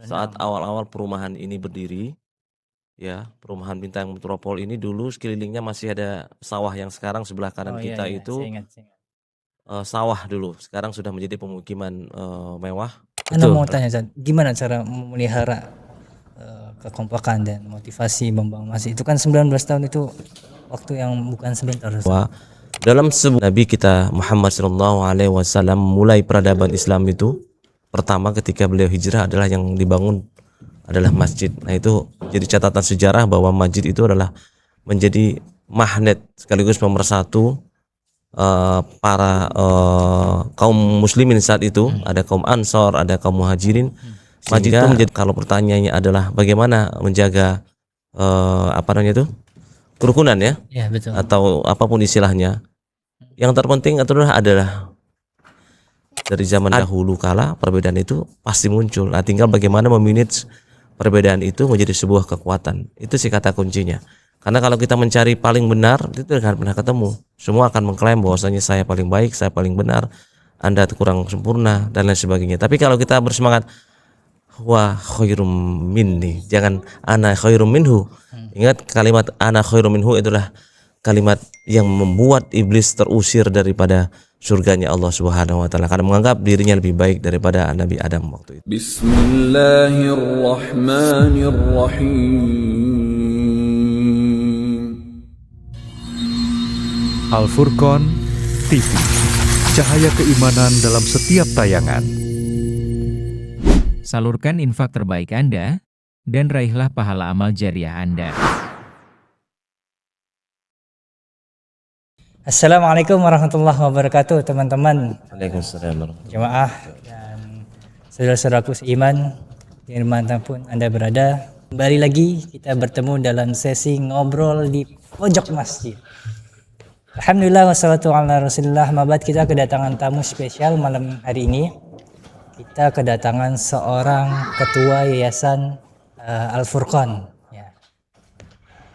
Saat awal-awal perumahan ini berdiri, ya, perumahan Bintang Metropol ini dulu sekelilingnya masih ada sawah yang sekarang sebelah kanan Oh iya, kita iya, itu saya ingat. sawah dulu. Sekarang sudah menjadi pemukiman mewah. Anda Betul. mau tanya, Zat, gimana cara memelihara kekompakan dan motivasi membangun masjid? Itu kan 19 tahun itu waktu yang bukan sebentar. Wah, dalam sebuah Nabi kita Muhammad SAW mulai peradaban Islam itu pertama ketika beliau hijrah adalah yang dibangun adalah masjid. Nah, itu jadi catatan sejarah bahwa masjid itu adalah menjadi magnet sekaligus pemersatu para kaum muslimin saat itu. Ada kaum Ansor, ada kaum Muhajirin. Masjid itu menjadi, kalau pertanyaannya adalah bagaimana menjaga apa namanya itu, kerukunan ya, Ya, betul. atau apapun istilahnya, yang terpenting adalah dari zaman dahulu kala perbedaan itu pasti muncul. Nah, tinggal bagaimana memanage perbedaan itu menjadi sebuah kekuatan. Itu sih kata kuncinya. Karena kalau kita mencari paling benar, itu tidak akan pernah ketemu. Semua akan mengklaim bahwasanya saya paling baik, saya paling benar, Anda kurang sempurna dan lain sebagainya. Tapi kalau kita bersemangat wa khairum minni, jangan ana khairum minhu. Ingat kalimat ana khairum minhu itulah kalimat yang membuat iblis terusir daripada surganya Allah Subhanahu wa taala karena menganggap dirinya lebih baik daripada Nabi Adam waktu itu. Bismillahirrahmanirrahim. Al-Furqan TV, cahaya keimanan dalam setiap tayangan. Salurkan infak terbaik Anda, dan raihlah pahala amal jariah Anda. Assalamualaikum warahmatullahi wabarakatuh, teman-teman. Waalaikumsalam. Jemaah dan saudara-saudaraku seiman dimanapun Anda berada. Kembali lagi kita bertemu dalam sesi ngobrol di pojok masjid. Alhamdulillah wassalatu ala rasulillah. Mabat, kita kedatangan tamu spesial malam hari ini. Kita kedatangan seorang ketua yayasan Al-Furqan. Ya.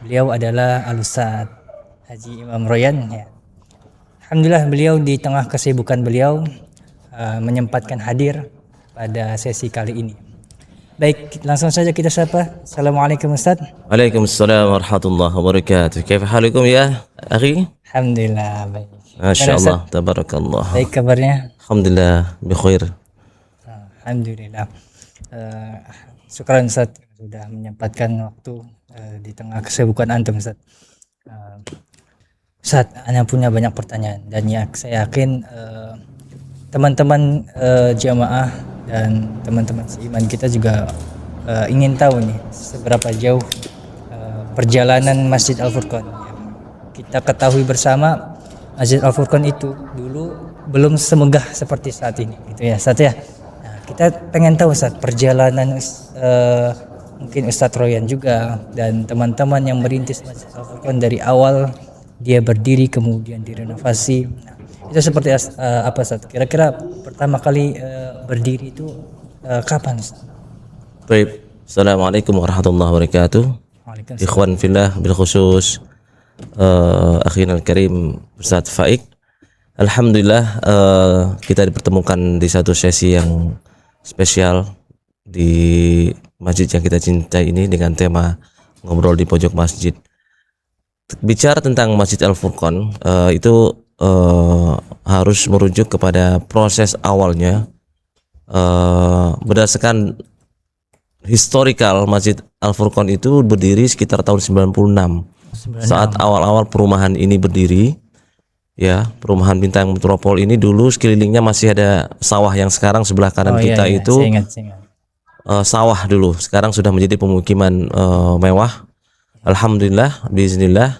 Beliau adalah Al-Ustadz Haji Imam Royan. Ya. Alhamdulillah beliau di tengah kesibukan beliau menyempatkan hadir pada sesi kali ini. Baik, langsung saja kita sapa. Assalamualaikum Ustaz. Waalaikumsalam warahmatullahi wabarakatuh. Kaifa halukum ya akhi? Alhamdulillah baik. Masyaallah, tabarakallah. Baik kabarnya? Alhamdulillah bi khair. Alhamdulillah. Syukran Ustaz sudah menyempatkan waktu di tengah kesibukan antum Ustaz. Ustaz, Anda punya banyak pertanyaan dan saya yakin teman-teman jamaah dan teman-teman seiman kita juga ingin tahu nih seberapa jauh perjalanan Masjid Al-Furqan. Kita ketahui bersama Masjid Al-Furqan itu dulu belum semegah seperti saat ini, gitu ya Ustaz ya. Nah, kita pengen tahu Ustaz perjalanan mungkin Ustadz Royan juga dan teman-teman yang merintis Masjid Al-Furqan dari awal dia berdiri kemudian direnovasi. Nah, itu seperti apa Ustaz? Kira-kira pertama kali berdiri itu kapan Ustaz? Baik. Assalamualaikum warahmatullahi wabarakatuh. Waalaikumsalam. Ikhwan fillah bil khusus akhina al-karim Ustaz Faik. Alhamdulillah kita dipertemukan di satu sesi yang spesial di masjid yang kita cintai ini dengan tema ngobrol di pojok masjid. Bicara tentang Masjid Al-Furqan itu harus merujuk kepada proses awalnya berdasarkan historical. Masjid Al-Furqan itu berdiri sekitar tahun 96. Saat awal-awal perumahan ini berdiri, ya, perumahan Bintang Metropol ini dulu sekelilingnya masih ada sawah yang sekarang sebelah kanan kita itu saya ingat. sawah dulu. Sekarang sudah menjadi pemukiman mewah. Alhamdulillah, biiznillah.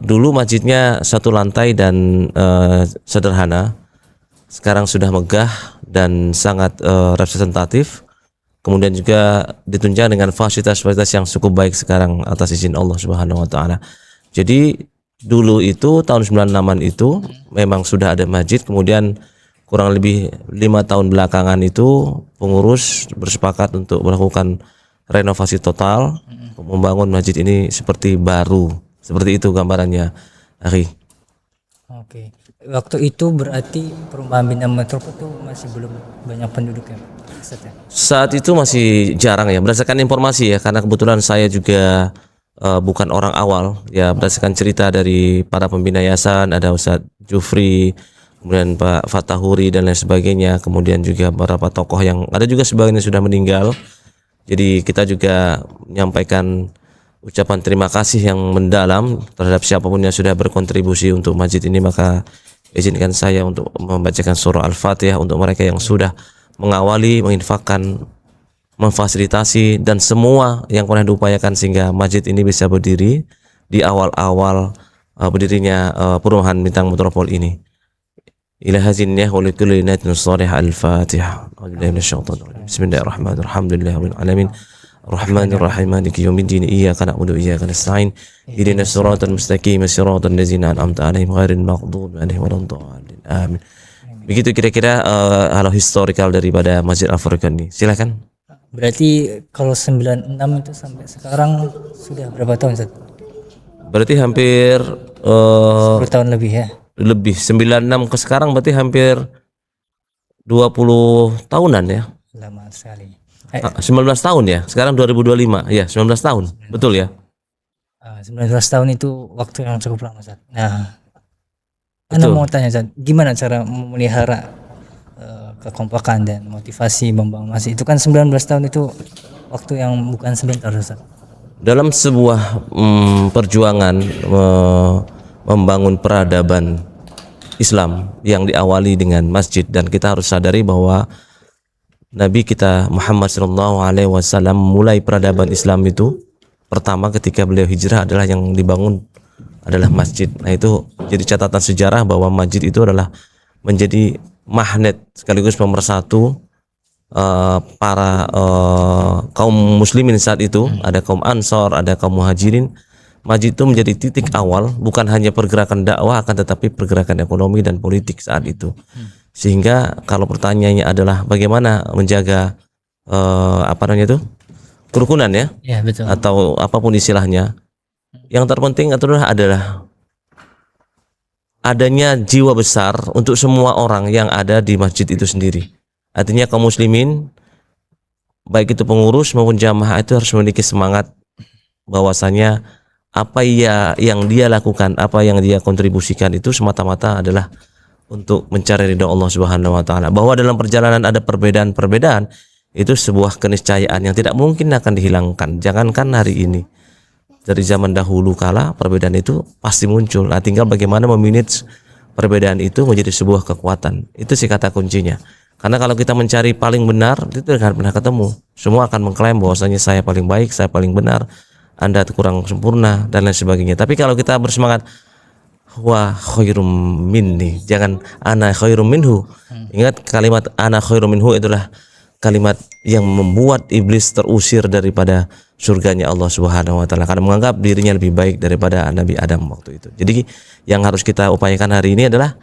Dulu masjidnya satu lantai dan sederhana. Sekarang sudah megah dan sangat representatif. Kemudian juga ditunjang dengan fasilitas-fasilitas yang cukup baik sekarang atas izin Allah Subhanahu wa taala. Jadi dulu itu tahun 96-an itu memang sudah ada masjid, kemudian kurang lebih 5 tahun belakangan itu pengurus bersepakat untuk melakukan renovasi total, membangun masjid ini seperti baru. Seperti itu gambarannya, akhi. Oke. Waktu itu berarti perumahan Bintang Metropol itu masih belum banyak penduduk ya? Ustaz ya? Saat itu masih jarang ya, berdasarkan informasi ya, karena kebetulan saya juga bukan orang awal ya, berdasarkan cerita dari para pembina yayasan, ada Ustadz Jufri, kemudian Pak Fatahuri dan lain sebagainya, kemudian juga beberapa tokoh yang ada juga sebagian yang sudah meninggal. Jadi kita juga menyampaikan ucapan terima kasih yang mendalam terhadap siapapun yang sudah berkontribusi untuk masjid ini. Maka izinkan saya untuk membacakan surah Al-Fatihah untuk mereka yang sudah mengawali, menginfakkan, memfasilitasi dan semua yang pernah diupayakan sehingga masjid ini bisa berdiri di awal-awal berdirinya perumahan Bintang Metropol ini. Ila hazinnya wa likulli natin salih al-Fatihah. Bismillahirrahmanirrahim. Alhamdulillahirabbil alamin. Arrahmanir rahim maliki yaumiddin. Iyyaka na'budu wa iyyaka nasta'in. Ihdinas siratal mustaqim, siratal ladzina an'amta 'alaihim ghairil maghdubi 'alaihim waladdallin. Amin. Begitu kira-kira halo historical daripada Masjid Al-Furqan ini. Silakan. Berarti kalau 96 itu sampai sekarang sudah berapa tahun Ustaz? Berarti hampir 10 tahun lebih ya. lebih 96 ke sekarang berarti hampir 20 tahunan ya. Lama sekali. 19 tahun ya. Sekarang 2025. Ya, 19 tahun. Betul ya? 19 tahun itu waktu yang cukup lama Ustaz. Nah, Betul. Ana mau tanya Ustaz, gimana cara memelihara kekompakan dan motivasi membangun masjid itu kan 19 tahun itu waktu yang bukan sebentar Ustaz. Dalam sebuah perjuangan membangun peradaban Islam yang diawali dengan masjid, dan kita harus sadari bahwa Nabi kita Muhammad SAW mulai peradaban Islam itu pertama ketika beliau hijrah adalah yang dibangun adalah masjid. Nah itu jadi catatan sejarah bahwa masjid itu adalah menjadi magnet sekaligus pemersatu para kaum muslimin saat itu. Ada kaum Ansor, ada kaum Muhajirin. Masjid itu menjadi titik awal bukan hanya pergerakan dakwah akan tetapi pergerakan ekonomi dan politik saat itu. Sehingga kalau pertanyaannya adalah bagaimana menjaga apa namanya itu kerukunan ya, Ya betul. atau apapun istilahnya, yang terpenting adalah adanya jiwa besar untuk semua orang yang ada di masjid itu sendiri. Artinya kaum muslimin baik itu pengurus maupun jamaah itu harus memiliki semangat bahwasanya apa yang dia lakukan, apa yang dia kontribusikan itu semata-mata adalah untuk mencari ridha Allah Subhanahu wa taala. Bahwa dalam perjalanan ada perbedaan-perbedaan itu sebuah keniscayaan yang tidak mungkin akan dihilangkan. Jangankan hari ini, dari zaman dahulu kala perbedaan itu pasti muncul. Nah, tinggal bagaimana memanage perbedaan itu menjadi sebuah kekuatan. Itu sih kata kuncinya. Karena kalau kita mencari paling benar, itu tidak akan pernah ketemu. Semua akan mengklaim bahwasanya saya paling baik, saya paling benar, Anda kurang sempurna dan lain sebagainya. Tapi kalau kita bersemangat wa khairum minni, jangan ana khairum minhu. Ingat kalimat ana khairum minhu itulah kalimat yang membuat iblis terusir daripada surganya Allah Subhanahu wa taala karena menganggap dirinya lebih baik daripada Nabi Adam waktu itu. Jadi yang harus kita upayakan hari ini adalah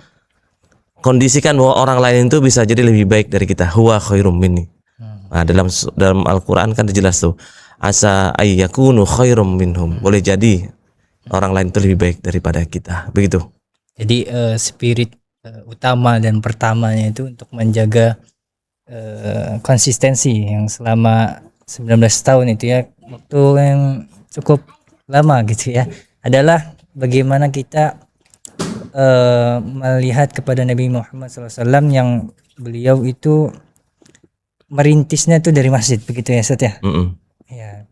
kondisikan bahwa orang lain itu bisa jadi lebih baik dari kita. Huwa khairum minni. Nah, dalam Al-Qur'an kan jelas tuh. Asa ayyakunu khairum minhum. Boleh jadi orang lain itu lebih baik daripada kita. Begitu. Jadi spirit utama dan pertamanya itu untuk menjaga konsistensi yang selama 19 tahun itu ya, waktu yang cukup lama gitu ya, adalah bagaimana kita melihat kepada Nabi Muhammad SAW yang beliau itu merintisnya itu dari masjid, begitu ya Ustaz ya? Ya.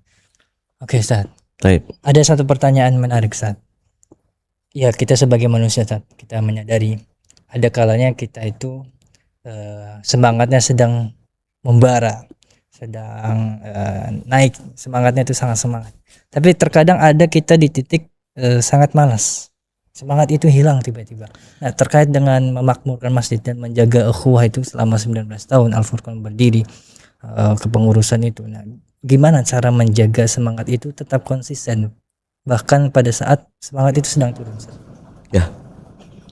Oke Ustaz. Baik. Ada satu pertanyaan menarik Ustaz. Ya kita sebagai manusia Ustaz, kita menyadari ada kalanya kita itu semangatnya sedang membara, sedang naik, semangatnya itu sangat semangat. Tapi terkadang ada kita di titik sangat malas. Semangat itu hilang tiba-tiba. Nah, terkait dengan memakmurkan masjid dan menjaga ukhuwah itu selama 19 tahun Al-Furqan berdiri, kepengurusan itu. Nah, gimana cara menjaga semangat itu tetap konsisten bahkan pada saat semangat itu sedang turun? Ya.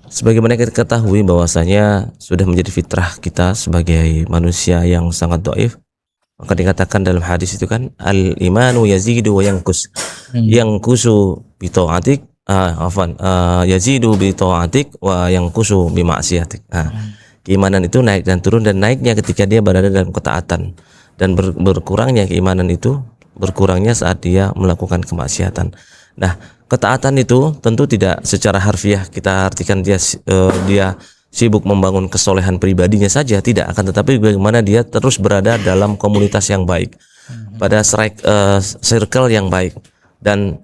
Sebagaimana kita ketahui bahwasanya sudah menjadi fitrah kita sebagai manusia yang sangat dhaif. Maka dikatakan dalam hadis itu kan al-imanu yazidu wa yanqus. Yanqusu bi ta'atik yazidu bi ta'atik wa yanqusu bi ma'siyatik. keimanan itu naik dan turun, dan naiknya ketika dia berada dalam ketaatan, dan berkurangnya keimanan itu berkurangnya saat dia melakukan kemaksiatan. Nah, ketaatan itu tentu tidak secara harfiah kita artikan dia sibuk membangun kesolehan pribadinya saja, tidak, akan tetapi bagaimana dia terus berada dalam komunitas yang baik, pada circle yang baik, dan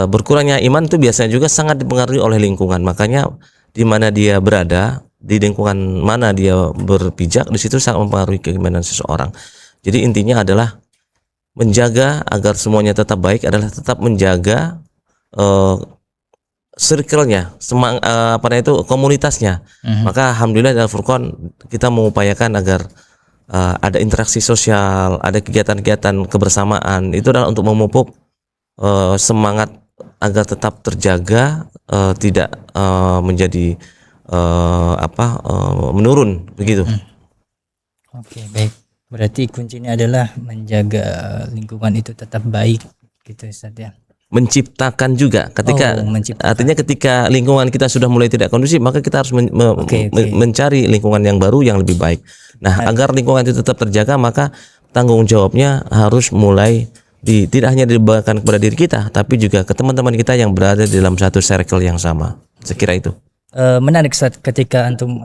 berkurangnya iman itu biasanya juga sangat dipengaruhi oleh lingkungan. Makanya di mana dia berada, di lingkungan mana dia berpijak, di situ sangat mempengaruhi keimanan seseorang. Jadi intinya adalah menjaga agar semuanya tetap baik adalah tetap menjaga circle-nya, komunitasnya. Maka alhamdulillah dalam Furqan kita mengupayakan agar ada interaksi sosial, ada kegiatan-kegiatan kebersamaan. Itu adalah untuk memupuk semangat agar tetap terjaga, tidak menjadi menurun begitu. Oke, baik. Berarti kuncinya adalah menjaga lingkungan itu tetap baik gitu Ustaz ya. Menciptakan juga menciptakan. Artinya ketika lingkungan kita sudah mulai tidak kondusif, maka kita harus mencari lingkungan yang baru yang lebih baik. Nah, agar lingkungan itu tetap terjaga, maka tanggung jawabnya harus mulai tidak hanya dibebankan kepada diri kita, tapi juga ke teman-teman kita yang berada di dalam satu circle yang sama. Saya kira itu. Menarik Ustaz ketika antum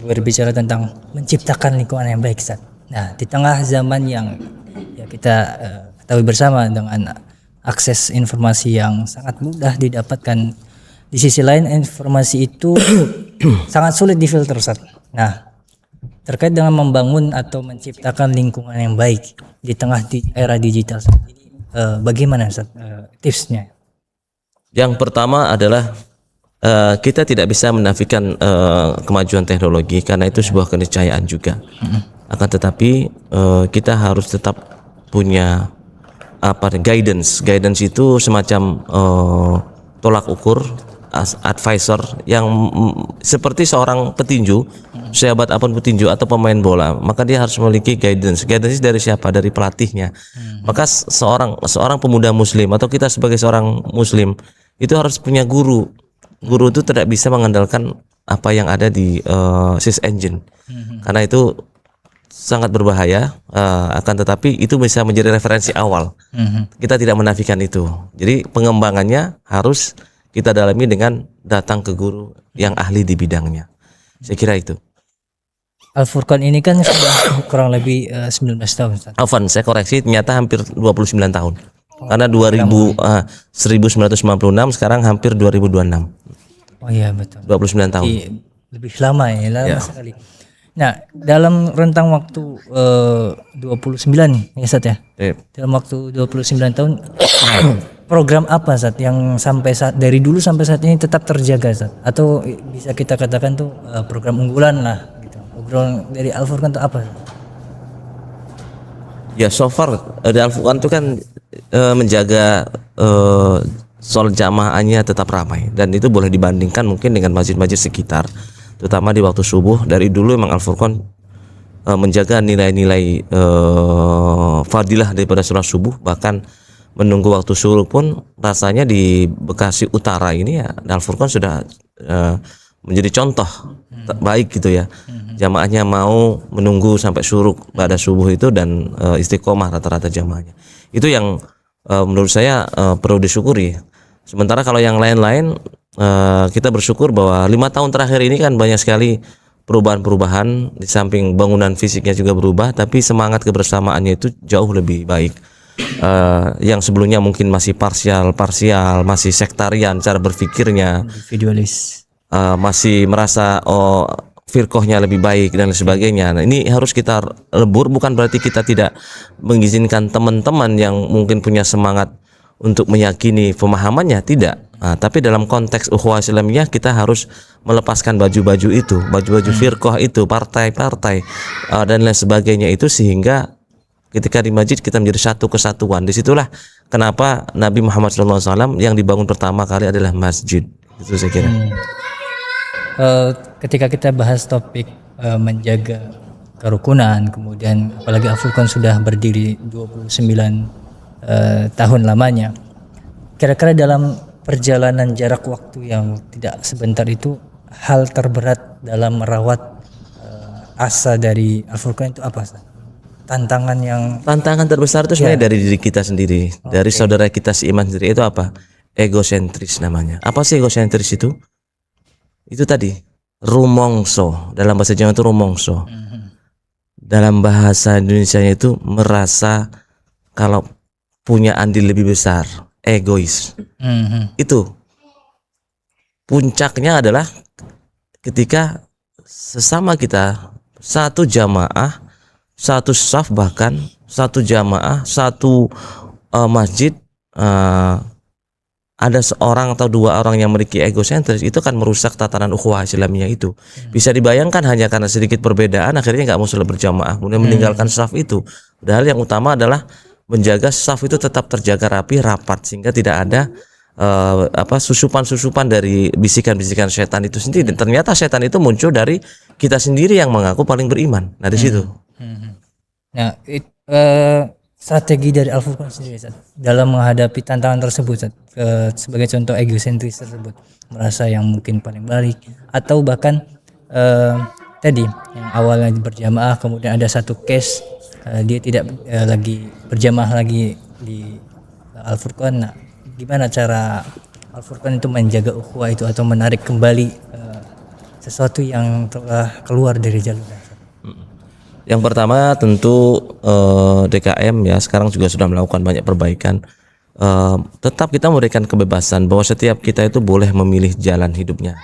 berbicara tentang menciptakan lingkungan yang baik Ustaz. Nah, di tengah zaman yang kita ketahui bersama dengan akses informasi yang sangat mudah didapatkan, di sisi lain informasi itu sangat sulit difilter Ustaz. Nah, terkait dengan membangun atau menciptakan lingkungan yang baik di tengah era digital ini, bagaimana Ustaz tipsnya? Yang pertama adalah kita tidak bisa menafikan kemajuan teknologi, karena itu sebuah keniscayaan juga. Akan tetapi kita harus tetap punya guidance itu semacam tolak ukur, advisor yang seperti seorang petinju, sahabat apapun petinju atau pemain bola, maka dia harus memiliki guidance dari siapa? Dari pelatihnya. Maka seorang pemuda muslim atau kita sebagai seorang muslim itu harus punya guru itu tidak bisa mengandalkan apa yang ada di search engine, karena itu sangat berbahaya. Akan tetapi itu bisa menjadi referensi awal. Kita tidak menafikan itu. Jadi pengembangannya harus kita dalami dengan datang ke guru yang ahli di bidangnya. Saya kira itu. Al-Furqan ini kan sudah kurang lebih 19 tahun Ustaz. Afan, saya koreksi, ternyata hampir 29 tahun. Karena 1996 sekarang hampir 2026. Oh iya betul. 29 tahun. Lebih lama ya, sekali. Nah, dalam rentang waktu 29 ya Ustaz ya. Dalam waktu 29 tahun program apa Ustaz yang dari dulu sampai saat ini tetap terjaga Ustaz? Atau bisa kita katakan tuh program unggulan lah gitu. Program dari Al-Furqan itu apa? Ya, so far dari Al-Furqan itu kan menjaga sholat jamaahnya tetap ramai, dan itu boleh dibandingkan mungkin dengan masjid-masjid sekitar, terutama di waktu subuh. Dari dulu memang Al-Furqan menjaga nilai-nilai fadilah daripada sholat subuh, bahkan menunggu waktu subuh pun rasanya di Bekasi Utara ini ya Al-Furqan sudah menjadi contoh baik gitu ya. Jamaahnya mau menunggu sampai syuruk pada subuh itu, dan istiqomah rata-rata jamaahnya. Itu yang menurut saya perlu disyukuri. Sementara kalau yang lain-lain kita bersyukur bahwa 5 tahun terakhir ini kan banyak sekali perubahan-perubahan. Di samping bangunan fisiknya juga berubah, tapi semangat kebersamaannya itu jauh lebih baik. Yang sebelumnya mungkin masih parsial, masih sektarian cara berpikirnya, individualis, masih merasa firqahnya lebih baik dan sebagainya. Nah, ini harus kita lebur, bukan berarti kita tidak mengizinkan teman-teman yang mungkin punya semangat untuk meyakini pemahamannya, tidak. Tapi dalam konteks ukhuwah Islamiyah kita harus melepaskan baju-baju itu, baju-baju firqah itu, partai-partai dan lain sebagainya itu, sehingga ketika di masjid kita menjadi satu kesatuan. Disitulah kenapa Nabi Muhammad SAW yang dibangun pertama kali adalah masjid. Itu saya kira. Ketika kita bahas topik menjaga kerukunan, kemudian apalagi Al-Furqan sudah berdiri 29 tahun lamanya, kira-kira dalam perjalanan jarak waktu yang tidak sebentar itu, hal terberat dalam merawat asa dari Al-Furqan itu apa Ustaz? Tantangan yang Tantangan terbesar itu sebenarnya dari diri kita sendiri, dari saudara kita seiman sendiri. Itu apa? Egosentris namanya. Apa sih egosentris itu? Itu tadi rumongso. Dalam bahasa Jawa itu rumongso. Dalam bahasa Indonesia itu merasa kalau punya andil lebih besar, egois. Itu puncaknya adalah ketika sesama kita satu jamaah, satu saf, bahkan satu jamaah, satu masjid, ada seorang atau dua orang yang memiliki egosentris, itu kan merusak tatanan ukhuwah Islamiyah itu. Bisa dibayangkan hanya karena sedikit perbedaan akhirnya nggak mau sholat berjamaah, kemudian meninggalkan saf itu. Padahal yang utama adalah menjaga saf itu tetap terjaga rapi, rapat, sehingga tidak ada susupan-susupan dari bisikan-bisikan setan itu sendiri. Dan ternyata setan itu muncul dari kita sendiri yang mengaku paling beriman. Nah di situ. Nah, strategi dari Al-Furqan sendiri Ustaz, dalam menghadapi tantangan tersebut Ustaz, sebagai contoh egosentris tersebut, merasa yang mungkin paling baik, atau bahkan tadi yang awalnya berjamaah kemudian ada satu case dia tidak lagi berjamaah lagi di Al-Furqan. Nah, gimana cara Al-Furqan itu menjaga ukhuwah itu atau menarik kembali sesuatu yang telah keluar dari jalur? Yang pertama tentu DKM ya sekarang juga sudah melakukan banyak perbaikan. Tetap kita memberikan kebebasan bahwa setiap kita itu boleh memilih jalan hidupnya.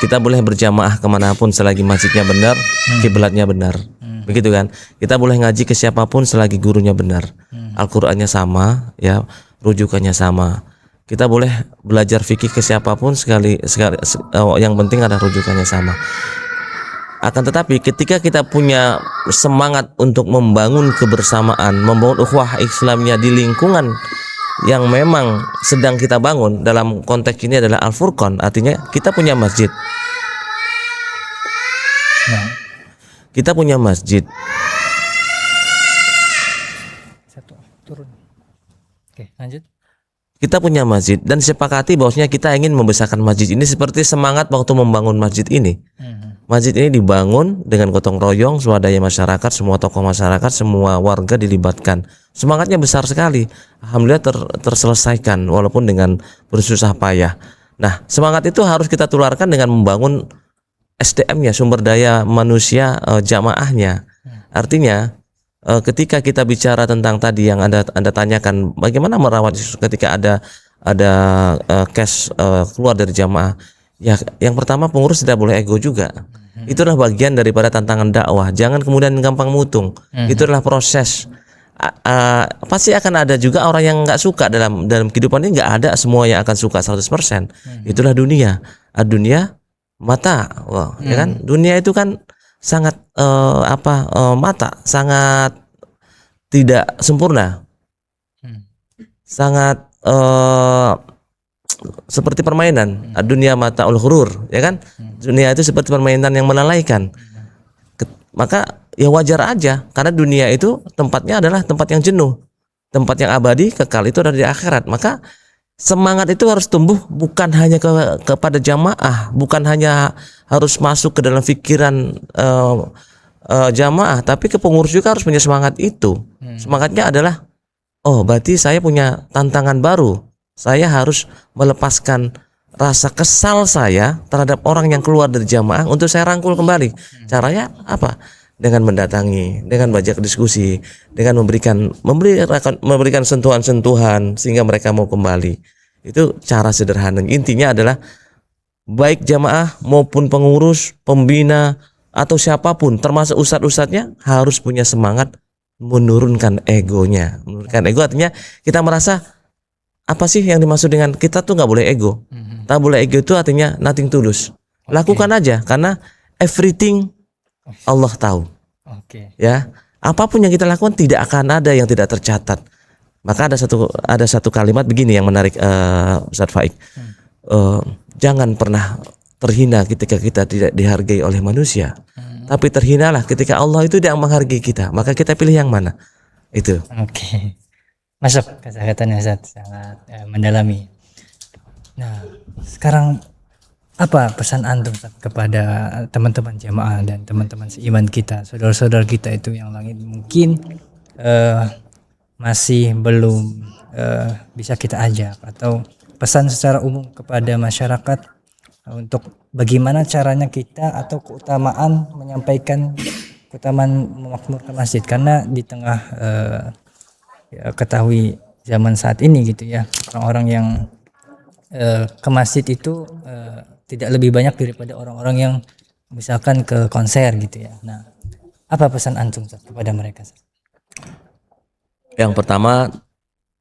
Kita boleh berjamaah kemanapun selagi masjidnya benar, kiblatnya benar, begitu kan? Kita boleh ngaji ke siapapun selagi gurunya benar, Al-Qur'annya sama, ya rujukannya sama. Kita boleh belajar fikih ke siapapun sekali yang penting ada rujukannya sama. Akan tetapi ketika kita punya semangat untuk membangun kebersamaan, membangun ukhuwah Islamnya di lingkungan yang memang sedang kita bangun, dalam konteks ini adalah Al-Furqan, artinya kita punya masjid. Kita punya masjid. Satu turun. Oke, lanjut. Kita punya masjid dan sepakati bahwasanya kita ingin membesarkan masjid ini seperti semangat waktu membangun masjid ini. Masjid ini dibangun dengan gotong royong, swadaya masyarakat, semua tokoh masyarakat, semua warga dilibatkan. Semangatnya besar sekali. Alhamdulillah terselesaikan walaupun dengan bersusah payah. Nah, semangat itu harus kita tularkan dengan membangun SDM-nya, sumber daya manusia jamaahnya. Artinya ketika kita bicara tentang tadi yang Anda tanyakan, bagaimana merawat ketika ada cash keluar dari jamaah. Ya, yang pertama pengurus tidak boleh ego juga. Itulah bagian daripada tantangan dakwah. Jangan kemudian gampang mutung. Itu adalah proses. Pasti akan ada juga orang yang nggak suka dalam kehidupan ini. Nggak ada semua yang akan suka 100%. Itulah dunia. Dunia mata, ya kan? Dunia itu kan sangat mata, sangat tidak sempurna, sangat seperti permainan. Dunia mata ul ghurur, ya kan? Dunia itu seperti permainan yang melalaikan. Maka ya wajar aja, karena dunia itu tempatnya adalah tempat yang jenuh, tempat yang abadi, kekal itu ada di akhirat. Maka semangat itu harus tumbuh bukan hanya kepada jamaah, bukan hanya harus masuk ke dalam pikiran jamaah, tapi ke pengurus juga harus punya semangat itu. Semangatnya adalah, oh berarti saya punya tantangan baru. Saya harus melepaskan rasa kesal saya terhadap orang yang keluar dari jamaah untuk saya rangkul kembali. Caranya apa? Dengan mendatangi, dengan bajak diskusi, dengan memberikan sentuhan-sentuhan sehingga mereka mau kembali. Itu cara sederhana. Intinya adalah baik jamaah maupun pengurus, pembina atau siapapun, termasuk ustadz-ustadznya, harus punya semangat menurunkan egonya. Menurunkan ego artinya kita merasa apa sih yang dimaksud dengan kita tuh nggak boleh ego. Tak boleh ego itu artinya nothing tulus. Lakukan aja karena everything Allah tahu. Ya, apapun yang kita lakukan tidak akan ada yang tidak tercatat. Maka ada satu kalimat begini yang menarik, Ustadz Faik. Jangan pernah terhina ketika kita tidak dihargai oleh manusia, tapi terhinalah ketika Allah itu tidak menghargai kita. Maka kita pilih yang mana? Itu. Oke. Masuk kata-katanya Ustaz, sangat mendalami. Nah, sekarang Apa pesan antum Ustaz, kepada teman-teman jamaah dan teman-teman seiman kita, saudara-saudara kita itu yang langit mungkin masih belum bisa kita ajak, atau pesan secara umum kepada masyarakat untuk bagaimana caranya kita atau keutamaan menyampaikan keutamaan memakmurkan masjid, karena di tengah ya, ketahui zaman saat ini gitu ya, orang-orang yang ke masjid itu tidak lebih banyak daripada orang-orang yang misalkan ke konser gitu ya. Nah, apa pesan antum Ustaz, kepada mereka? Yang pertama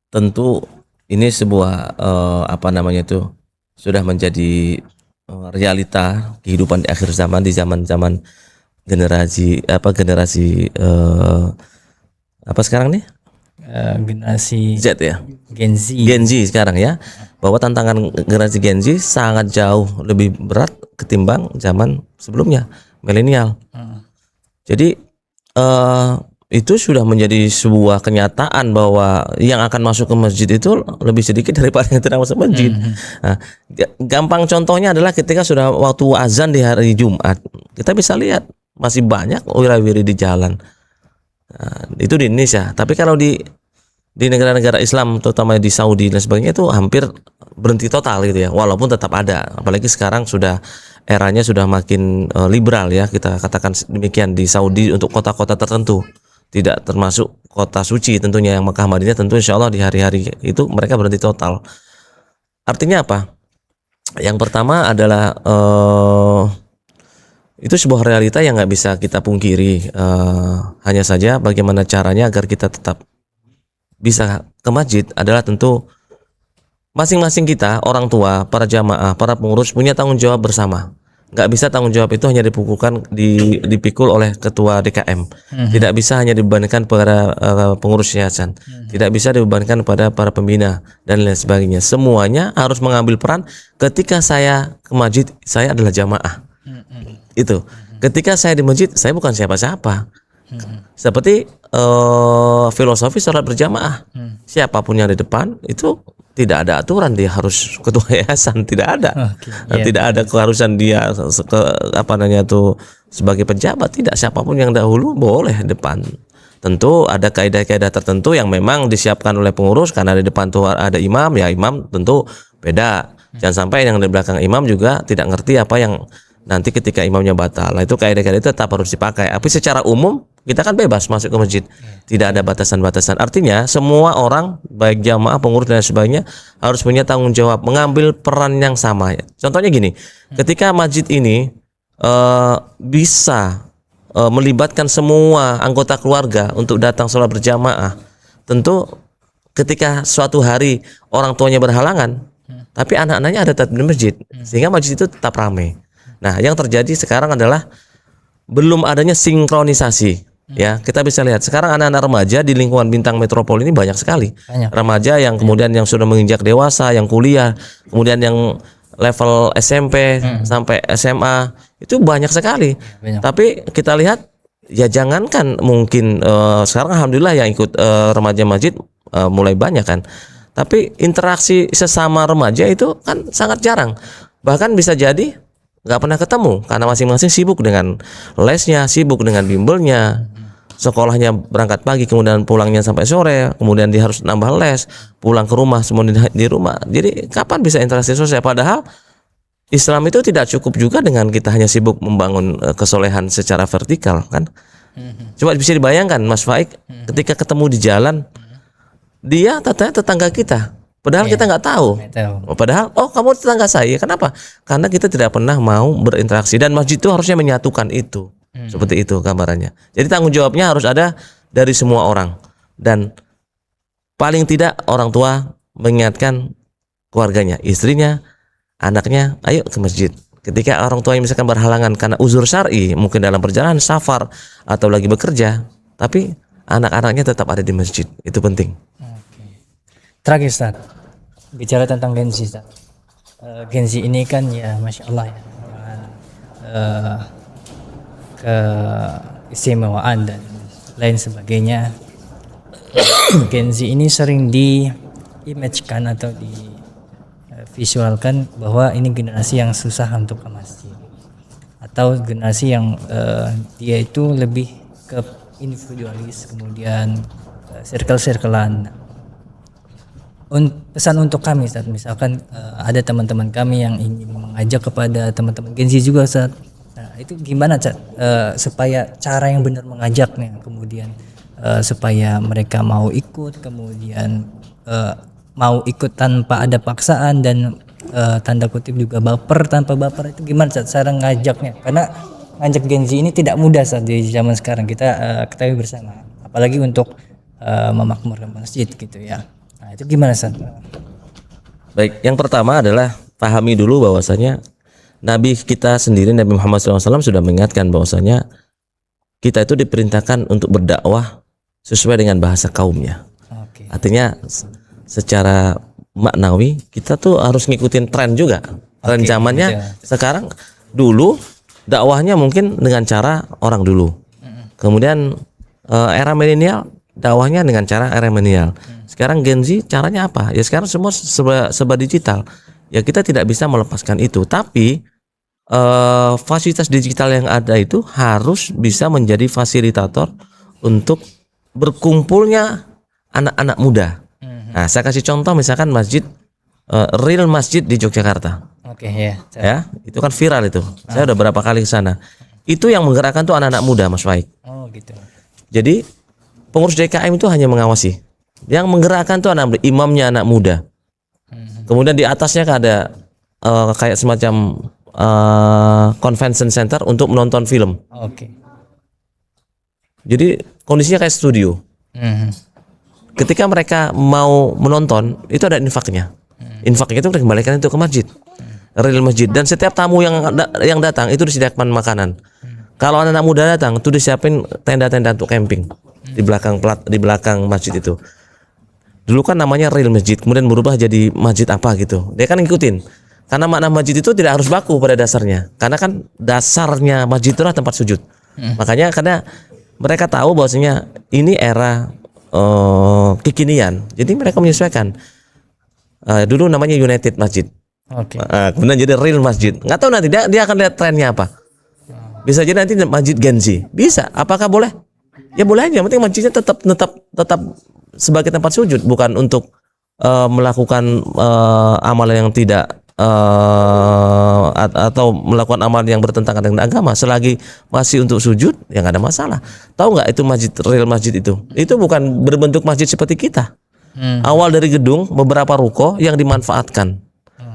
tentu ini sebuah sudah menjadi realita kehidupan di akhir zaman, di zaman generasi sekarang nih Generasi Z ya, Gen Z. Gen Z sekarang ya, bahwa tantangan generasi Gen Z sangat jauh lebih berat ketimbang zaman sebelumnya milenial. Jadi itu sudah menjadi sebuah kenyataan bahwa yang akan masuk ke masjid itu lebih sedikit daripada yang tidak masuk masjid. Nah, gampang contohnya adalah ketika sudah waktu azan di hari Jumat, kita bisa lihat masih banyak wirawiri di jalan. Nah, itu di Indonesia. Tapi kalau di negara-negara Islam, terutama di Saudi dan sebagainya, itu hampir berhenti total gitu ya. Walaupun tetap ada. Apalagi sekarang sudah eranya sudah makin liberal ya, kita katakan demikian, di Saudi untuk kota-kota tertentu. Tidak termasuk kota suci tentunya yang Mekah Madinah, tentu insya Allah di hari-hari itu mereka berhenti total. Artinya apa? Yang pertama adalah itu sebuah realita yang nggak bisa kita pungkiri. Hanya saja bagaimana caranya agar kita tetap bisa ke masjid adalah tentu masing-masing kita, orang tua, para jamaah, para pengurus punya tanggung jawab bersama. Nggak bisa tanggung jawab itu hanya dipikul oleh ketua DKM. Tidak bisa hanya dibebankan pada pengurus yayasan. Tidak bisa dibebankan pada para pembina dan lain sebagainya. Semuanya harus mengambil peran. Ketika saya ke masjid, saya adalah jamaah. Itu. Ketika saya di masjid, saya bukan siapa-siapa. Seperti filosofi sholat berjamaah. Siapapun yang di depan itu tidak ada aturan dia harus ketua yayasan, tidak ada. Tidak ada keharusan dia sebagai pejabat, tidak. Siapapun yang dahulu boleh depan. Tentu ada kaidah-kaidah tertentu yang memang disiapkan oleh pengurus, karena di depan tuh ada imam, ya imam tentu beda. Jangan sampai yang di belakang imam juga tidak ngerti apa yang nanti ketika imamnya batal. Nah, itu kaidah-kaidah itu tetap harus dipakai. Tapi secara umum kita kan bebas masuk ke masjid, tidak ada batasan-batasan. Artinya semua orang, baik jamaah, pengurus dan sebagainya, harus punya tanggung jawab, mengambil peran yang sama. Contohnya gini, ketika masjid ini bisa melibatkan semua anggota keluarga untuk datang sholat berjamaah, tentu ketika suatu hari orang tuanya berhalangan, tapi anak-anaknya ada tetap di masjid, sehingga masjid itu tetap ramai. Nah, yang terjadi sekarang adalah belum adanya sinkronisasi. Ya, kita bisa lihat sekarang anak-anak remaja di lingkungan Bintang Metropol ini banyak sekali. Remaja yang kemudian yang sudah menginjak dewasa, yang kuliah, kemudian yang level SMP sampai SMA, itu banyak sekali. Tapi kita lihat, ya jangankan mungkin sekarang alhamdulillah yang ikut remaja masjid mulai banyak kan. Tapi interaksi sesama remaja itu kan sangat jarang. Bahkan bisa jadi nggak pernah ketemu karena masing-masing sibuk dengan lesnya, sibuk dengan bimbelnya, sekolahnya berangkat pagi kemudian pulangnya sampai sore, kemudian dia harus nambah les, pulang ke rumah semua di rumah. Jadi kapan bisa interaksi sosial? Padahal Islam itu tidak cukup juga dengan kita hanya sibuk membangun kesolehan secara vertikal kan. Coba bisa dibayangkan Mas Faik, ketika ketemu di jalan, dia tetangga kita. Padahal kita nggak tahu. Padahal, oh kamu tetangga saya. Kenapa? Karena kita tidak pernah mau berinteraksi, dan masjid itu harusnya menyatukan itu. Seperti itu gambarannya. Jadi tanggung jawabnya harus ada dari semua orang, dan paling tidak orang tua mengingatkan keluarganya, istrinya, anaknya, ayo ke masjid. Ketika orang tua yang misalkan berhalangan karena uzur syar'i, mungkin dalam perjalanan safar atau lagi bekerja, tapi anak-anaknya tetap ada di masjid. Itu penting. Terakhir Ustaz, bicara tentang Gen Z Ustaz. Gen Z ini kan ya Masya Allah ya, keistimewaan dan lain sebagainya. Gen Z ini sering di-image-kan atau visualkan bahwa ini generasi yang susah untuk ke masjid, atau generasi yang dia itu lebih ke individualis, kemudian circle-circlean. Pesan untuk kami Ustaz, misalkan ada teman-teman kami yang ingin mengajak kepada teman-teman Gen Z juga Ustaz. Nah, itu gimana Ustaz, supaya cara yang benar mengajaknya, kemudian supaya mereka mau ikut, kemudian mau ikut tanpa ada paksaan, dan tanda kutip juga baper tanpa baper, itu gimana Ustaz cara ngajaknya? Karena ngajak Gen Z ini tidak mudah saat di zaman sekarang, kita ketahui bersama, apalagi untuk memakmurkan masjid gitu ya. Nah, itu gimana Ustaz? Baik, yang pertama adalah pahami dulu bahwasanya Nabi kita sendiri, Nabi Muhammad SAW sudah mengingatkan bahwasanya kita itu diperintahkan untuk berdakwah sesuai dengan bahasa kaumnya. Oke. Artinya secara maknawi kita tuh harus ngikutin tren juga. Tren zamannya sekarang. Dulu dakwahnya mungkin dengan cara orang dulu. Kemudian era milenial dakwahnya dengan cara era milenial. Sekarang Gen Z caranya apa? Ya sekarang semua serba digital. Ya kita tidak bisa melepaskan itu. Tapi fasilitas digital yang ada itu harus bisa menjadi fasilitator untuk berkumpulnya anak-anak muda. Nah, saya kasih contoh misalkan masjid, real masjid di Yogyakarta. Oke, ya. Ya, itu kan viral itu. Saya udah berapa kali ke sana. Itu yang menggerakkan tuh anak-anak muda, Mas Faik. Oh, gitu. Jadi pengurus DKM itu hanya mengawasi. Yang menggerakkan tuh imamnya anak muda. Kemudian di atasnya ada kayak semacam convention center untuk menonton film. Oke. Jadi kondisinya kayak studio. Ketika mereka mau menonton, itu ada infaknya. Infaknya itu dikembalikan itu ke masjid, real masjid. Dan setiap tamu yang datang itu disediakan makanan. Kalau anak-anak muda datang, itu disiapin tenda-tenda untuk camping di belakang masjid itu. Dulu kan namanya real masjid, kemudian berubah jadi masjid apa gitu. Dia kan ngikutin. Karena makna masjid itu tidak harus baku pada dasarnya. Karena kan dasarnya masjid itulah tempat sujud. Makanya karena mereka tahu bahwasanya ini era kekinian, jadi mereka menyesuaikan. Dulu namanya United Masjid. Oke. Kemudian jadi real masjid. Nggak tahu nanti dia akan lihat trennya apa. Bisa jadi nanti masjid Gen Z. Bisa. Apakah boleh? Ya boleh aja. Yang penting masjidnya tetap sebagai tempat sujud, bukan untuk melakukan amalan yang tidak atau melakukan amal yang bertentangan dengan agama. Selagi masih untuk sujud, ya nggak ada masalah. Tahu nggak itu masjid, real masjid itu bukan berbentuk masjid seperti kita. Awal dari gedung, beberapa ruko yang dimanfaatkan.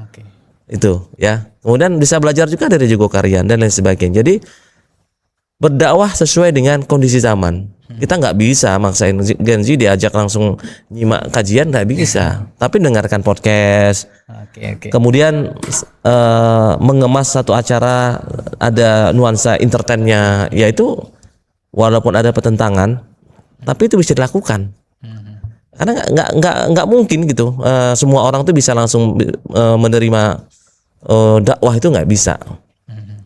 Oke. Itu ya. Kemudian bisa belajar juga dari Jogokarian dan lain sebagainya. Jadi berdakwah sesuai dengan kondisi zaman. Kita nggak bisa maksain Gen Z diajak langsung nyimak kajian, nggak bisa. Tapi dengarkan podcast. Oke. Kemudian mengemas satu acara ada nuansa entertainnya, yaitu walaupun ada pertentangan, tapi itu bisa dilakukan. Karena nggak mungkin gitu. Semua orang tuh bisa langsung menerima dakwah, itu nggak bisa.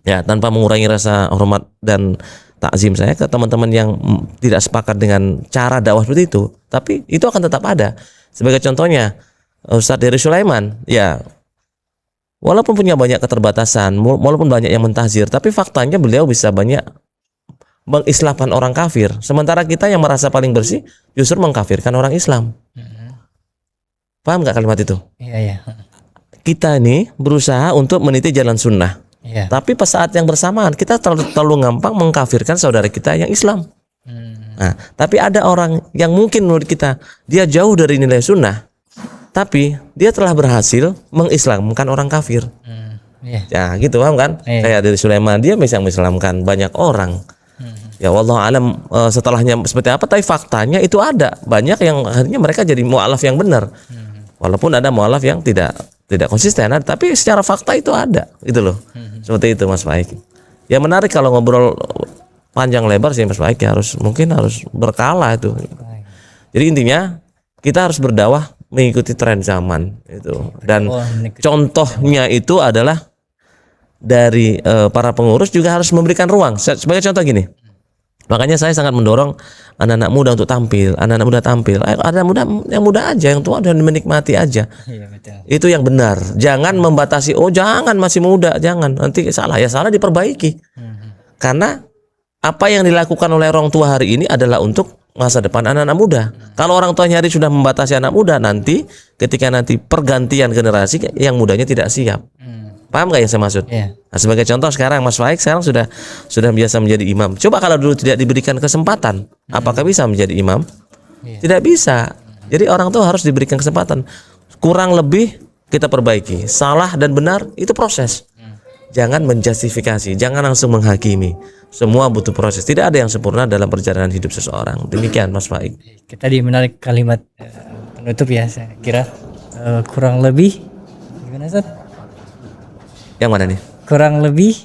Ya, tanpa mengurangi rasa hormat dan takzim saya ke teman-teman yang tidak sepakat dengan cara dakwah seperti itu, tapi itu akan tetap ada. Sebagai contohnya Ustadz Dery Sulaiman, ya walaupun punya banyak keterbatasan, walaupun banyak yang mentahzir, tapi faktanya beliau bisa banyak mengislamkan orang kafir. Sementara kita yang merasa paling bersih justru mengkafirkan orang Islam. Paham nggak kalimat itu? Iya. Kita ini berusaha untuk meniti jalan sunnah. Iya. Tapi pas saat yang bersamaan kita terlalu gampang mengkafirkan saudara kita yang Islam. Nah, tapi ada orang yang mungkin menurut kita dia jauh dari nilai sunnah, tapi dia telah berhasil mengislamkan orang kafir. Iya. Ya gitu, paham kan? Iya. Kayak dari Sulaiman, dia bisa mengislamkan banyak orang. Ya wallahu alam setelahnya seperti apa, tapi faktanya itu ada banyak yang akhirnya mereka jadi mu'alaf yang benar. Walaupun ada mu'alaf yang tidak konsisten, tapi secara fakta itu ada, gitu loh. Seperti itu Mas Faik. Ya menarik kalau ngobrol panjang lebar sih Mas Faik, ya mungkin harus berkala itu. Jadi intinya kita harus berdakwah mengikuti tren zaman itu. Dan contohnya itu adalah dari para pengurus juga harus memberikan ruang. Sebagai contoh gini, Makanya saya sangat mendorong anak-anak muda untuk tampil, anak-anak muda tampil. Anak muda yang muda aja, yang tua dan menikmati aja. Iya betul. Itu yang benar. Jangan membatasi, oh jangan masih muda, jangan. Nanti salah, ya salah diperbaiki. Karena apa yang dilakukan oleh orang tua hari ini adalah untuk masa depan anak-anak muda. Kalau orang tuanya hari sudah membatasi anak muda, nanti ketika nanti pergantian generasi yang mudanya tidak siap. Paham nggak yang saya maksud? Iya. Nah, sebagai contoh sekarang Mas Faik sekarang sudah biasa menjadi imam. Coba kalau dulu tidak diberikan kesempatan, apakah bisa menjadi imam? Tidak bisa. Jadi orang tua harus diberikan kesempatan. Kurang lebih kita perbaiki. Salah dan benar itu proses. Jangan menjustifikasi, jangan langsung menghakimi. Semua butuh proses. Tidak ada yang sempurna dalam perjalanan hidup seseorang. Demikian Mas Faik. Kita tadi menarik kalimat penutup ya, saya kira kurang lebih gimana Ustaz? Yang mana nih? Kurang lebih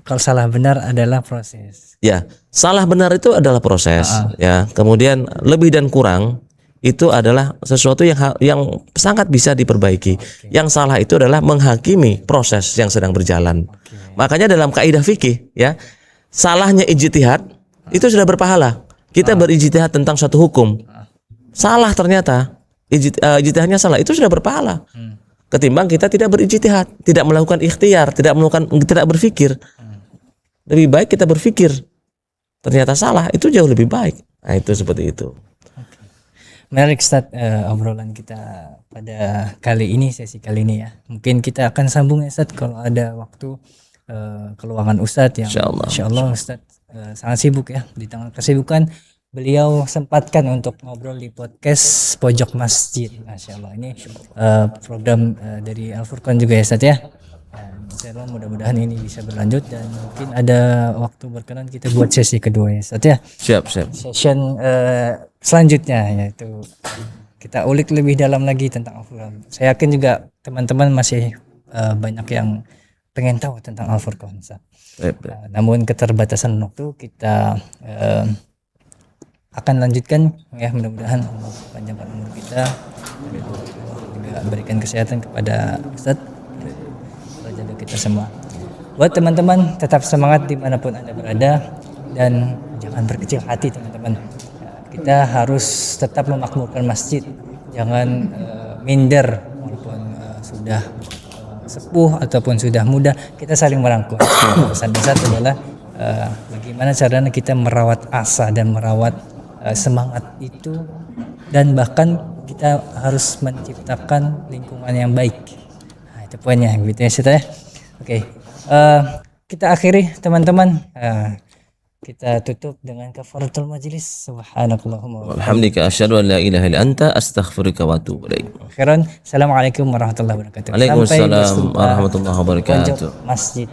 kalau salah benar adalah proses. Ya, salah benar itu adalah proses. Ya, kemudian lebih dan kurang itu adalah sesuatu yang sangat bisa diperbaiki. Yang salah itu adalah menghakimi proses yang sedang berjalan. Makanya dalam kaidah fikih, ya, salahnya ijtihad itu sudah berpahala. Kita berijtihad tentang suatu hukum, salah ternyata, ijtihadnya salah, itu sudah berpahala. Ketimbang kita tidak berijtihad, tidak melakukan ikhtiar, tidak berpikir. Lebih baik kita berpikir, ternyata salah, itu jauh lebih baik. Nah, itu seperti itu. Menarik Ustaz, obrolan kita pada kali ini, sesi kali ini ya. Mungkin kita akan sambung ya Ustaz kalau ada waktu keluangan Ustaz yang insyaallah Ustaz sangat sibuk ya, di tengah kesibukan beliau sempatkan untuk ngobrol di podcast Pojok Masjid. Masya Allah, ini program dari Al Furqan juga ya Ustaz ya. Insyaallah mudah-mudahan ini bisa berlanjut dan mungkin ada waktu berkenan kita buat sesi kedua ya Ustaz ya. Siap. Session selanjutnya yaitu kita ulik lebih dalam lagi tentang Al Furqan. Saya yakin juga teman-teman masih banyak yang pengen tahu tentang Al Furqan. Namun keterbatasan waktu kita akan lanjutkan ya, mudah-mudahan Allah panjangkan umur kita, juga berikan kesehatan kepada Ustadz, jaga kita semua. Buat teman-teman tetap semangat dimanapun Anda berada dan jangan berkecil hati teman-teman. Kita harus tetap memakmurkan masjid, jangan minder walaupun sudah sepuh ataupun sudah muda, kita saling merangkul. Pesan Ustadz adalah bagaimana caranya kita merawat asa dan merawat semangat itu, dan bahkan kita harus menciptakan lingkungan yang baik. Nah, itu poinnya gitu ya Sita ya. Oke. Kita akhiri teman-teman. Kita tutup dengan kafaratul majlis. Subhanakallahumma Alhamdulillah, asyhadu an la ilaha illa anta, astaghfiruka wa atubu ilaik. Khairan. Assalamualaikum warahmatullahi wabarakatuh. Waalaikumsalam warahmatullahi wabarakatuh. Masjid.